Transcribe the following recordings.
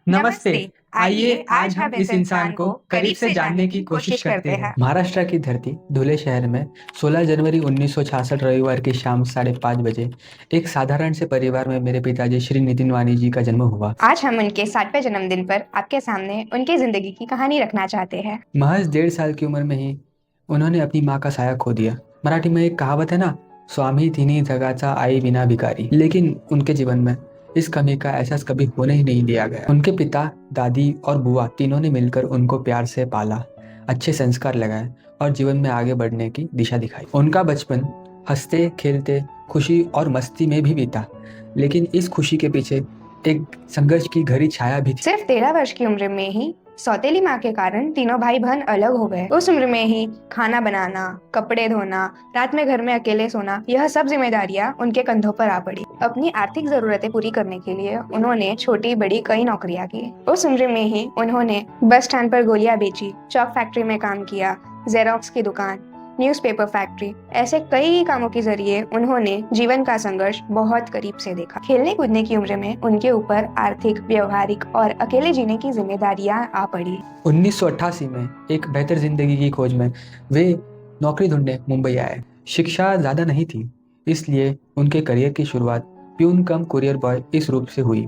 नमस्ते। नमस्ते। आइए आज हम इस इंसान को करीब से जानने की कोशिश करते हैं। महाराष्ट्र की धरती धुले शहर में 16 जनवरी 1966 रविवार की शाम 5:30 बजे एक साधारण से परिवार में मेरे पिताजी श्री नितिन वानी जी का जन्म हुआ। आज हम उनके 60वें जन्मदिन पर आपके सामने उनकी जिंदगी की कहानी रखना चाहते हैं। महज 1.5 साल की उम्र में ही उन्होंने अपनी माँ का साया खो दिया। मराठी में एक कहावत है ना, स्वामी तिन्ही जगाचा आई बिना भिकारी। लेकिन उनके जीवन में इस कमी का एहसास कभी होने ही नहीं दिया गया। उनके पिता, दादी और बुआ तीनों ने मिलकर उनको प्यार से पाला, अच्छे संस्कार लगाए और जीवन में आगे बढ़ने की दिशा दिखाई। उनका बचपन हंसते खेलते खुशी और मस्ती में भी बीता, लेकिन इस खुशी के पीछे एक संघर्ष की गहरी छाया भी थी। सिर्फ 13 वर्ष की उम्र में ही सौतेली माँ के कारण तीनों भाई बहन अलग हो गए। उस उम्र में ही खाना बनाना, कपड़े धोना, रात में घर में अकेले सोना, यह सब जिम्मेदारियाँ उनके कंधों पर आ पड़ी। अपनी आर्थिक जरूरतें पूरी करने के लिए उन्होंने छोटी बड़ी कई नौकरियां की। उस उम्र में ही उन्होंने बस स्टैंड पर गोलियां बेची, चॉक फैक्ट्री में काम किया, जेरोक्स की दुकान, न्यूज़पेपर फैक्ट्री, ऐसे कई कामों के जरिए उन्होंने जीवन का संघर्ष बहुत करीब से देखा। खेलने कूदने की उम्र में उनके ऊपर आर्थिक, व्यवहारिक और अकेले जीने की जिम्मेदारियां आ पड़ी। 1988 में एक बेहतर जिंदगी की खोज में वे नौकरी ढूंढने मुंबई आए। शिक्षा ज़्यादा नहीं थी, इसलिए उनके करियर की शुरुआत प्यून कम कुरियर बॉय इस रूप से हुई।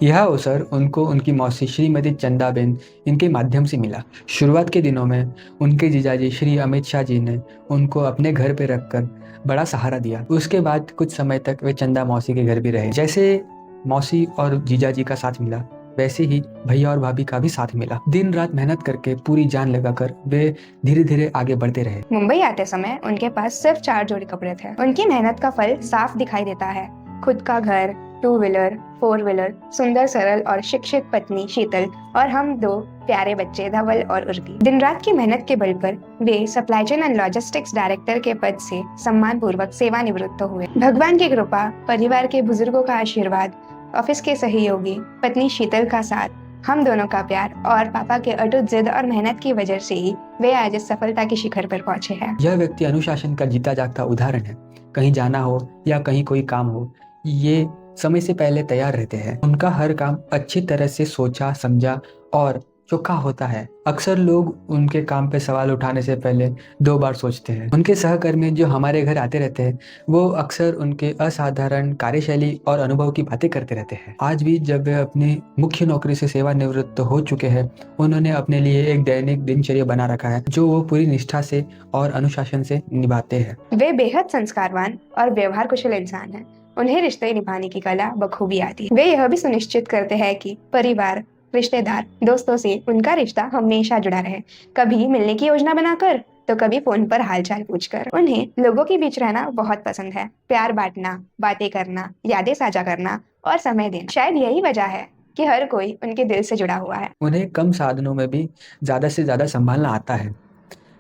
यह अवसर उनको उनकी मौसी श्रीमती चंदाबेन इनके माध्यम से मिला। शुरुआत के दिनों में उनके जीजाजी श्री अमित शाह जी ने उनको अपने घर पे रखकर बड़ा सहारा दिया। उसके बाद कुछ समय तक वे चंदा मौसी के घर भी रहे। जैसे मौसी और जीजाजी का साथ मिला, वैसे ही भैया और भाभी का भी साथ मिला। दिन रात मेहनत करके पूरी जान लगाकर वे धीरे धीरे आगे बढ़ते रहे। मुंबई आते समय उनके पास सिर्फ 4 जोड़ी कपड़े थे। उनकी मेहनत का फल साफ दिखाई देता है। खुद का घर, 2 व्हीलर, 4 व्हीलर, सुंदर सरल और शिक्षित पत्नी शीतल और हम 2 प्यारे बच्चे धवल और उर्वी। दिन रात की मेहनत के बल पर वे supply chain and logistics director के पद से सम्मान पूर्वक सेवानिवृत्त हुए। भगवान की कृपा, परिवार के बुजुर्गों का आशीर्वाद, ऑफिस के सहयोगी, पत्नी शीतल का साथ, हम दोनों का प्यार और पापा के अटूट जिद और मेहनत की वजह से ही वे आज इस सफलता के शिखर पर पहुंचे हैं। यह व्यक्ति अनुशासन का जीता जागता उदाहरण है। कहीं जाना हो या कहीं कोई काम हो, ये समय से पहले तैयार रहते हैं। उनका हर काम अच्छी तरह से सोचा समझा और चोखा होता है। अक्सर लोग उनके काम पे सवाल उठाने से पहले 2 बार सोचते हैं। उनके सहकर्मी जो हमारे घर आते रहते हैं, वो अक्सर उनके असाधारण कार्यशैली और अनुभव की बातें करते रहते हैं। आज भी जब वे अपनी मुख्य नौकरी से सेवानिवृत्त हो चुके हैं, उन्होंने अपने लिए एक दैनिक दिनचर्या बना रखा है, जो वो पूरी निष्ठा से और अनुशासन से निभाते हैं। वे बेहद संस्कारवान और व्यवहार कुशल इंसान हैं। उन्हें रिश्ते निभाने की कला बखूबी आती है। वे यह भी सुनिश्चित करते हैं कि परिवार, रिश्तेदार, दोस्तों से उनका रिश्ता हमेशा जुड़ा रहे। कभी मिलने की योजना बनाकर तो कभी फोन पर हालचाल पूछकर। उन्हें लोगों के बीच रहना बहुत पसंद है। प्यार बांटना, बातें करना, यादें साझा करना और समय देना, शायद यही वजह है कि हर कोई उनके दिल से जुड़ा हुआ है। उन्हें कम साधनों में भी ज़्यादा से ज़्यादा संभालना आता है।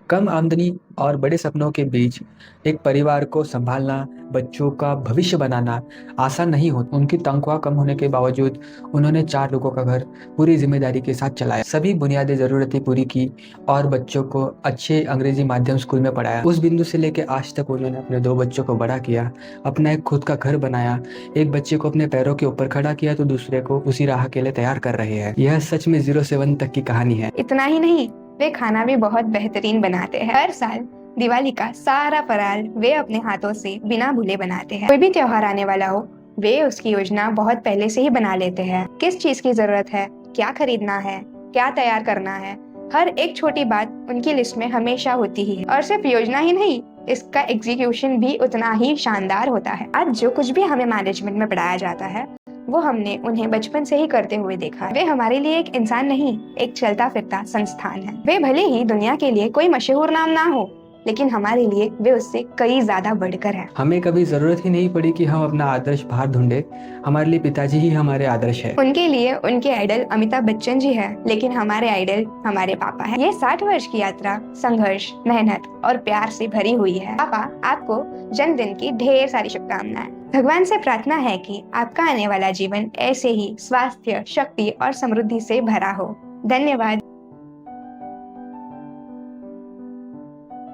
कम आमदनी और बड़े सपनों के बीच एक परिवार को संभालना, बच्चों का भविष्य बनाना आसान नहीं होता। उनकी तनख्वाह कम होने के बावजूद उन्होंने 4 लोगों का घर पूरी जिम्मेदारी के साथ चलाया, सभी बुनियादी ज़रूरतें पूरी की और बच्चों को अच्छे अंग्रेजी माध्यम स्कूल में पढ़ाया। उस बिंदु से लेकर आज तक उन्होंने अपने 2 बच्चों को बड़ा किया, अपना एक खुद का घर बनाया, एक बच्चे को अपने पैरों के ऊपर खड़ा किया तो दूसरे को उसी राह के लिए तैयार कर रहे हैं। यह सच में 0 से 1 तक की कहानी है। इतना ही नहीं, वे खाना भी बहुत बेहतरीन बनाते हैं। हर साल दिवाली का सारा फराल वे अपने हाथों से बिना भूले बनाते हैं। कोई भी त्योहार आने वाला हो, वे उसकी योजना बहुत पहले से ही बना लेते हैं। किस चीज की जरूरत है, क्या खरीदना है, क्या तैयार करना है, हर एक छोटी बात उनकी लिस्ट में हमेशा होती ही है। और सिर्फ योजना ही नहीं, इसका एग्जीक्यूशन भी उतना ही शानदार होता है। आज जो कुछ भी हमें मैनेजमेंट में पढ़ाया जाता है, वो हमने उन्हें बचपन से ही करते हुए देखा है। वे हमारे लिए एक इंसान नहीं, एक चलता फिरता संस्थान है। वे भले ही दुनिया के लिए कोई मशहूर नाम ना हो, लेकिन हमारे लिए वे उससे कई ज्यादा बढ़कर हैं। हमें कभी जरूरत ही नहीं पड़ी कि हम अपना आदर्श बाहर ढूंढे। हमारे लिए पिताजी ही हमारे आदर्श है। उनके लिए उनके आइडल अमिताभ बच्चन जी है, लेकिन हमारे आइडल हमारे पापा है। ये 60 वर्ष की यात्रा संघर्ष, मेहनत और प्यार से भरी हुई है। पापा, आपको जन्मदिन की ढेर सारी शुभकामनाएं। भगवान से प्रार्थना है कि आपका आने वाला जीवन ऐसे ही स्वास्थ्य, शक्ति और समृद्धि से भरा हो। धन्यवाद।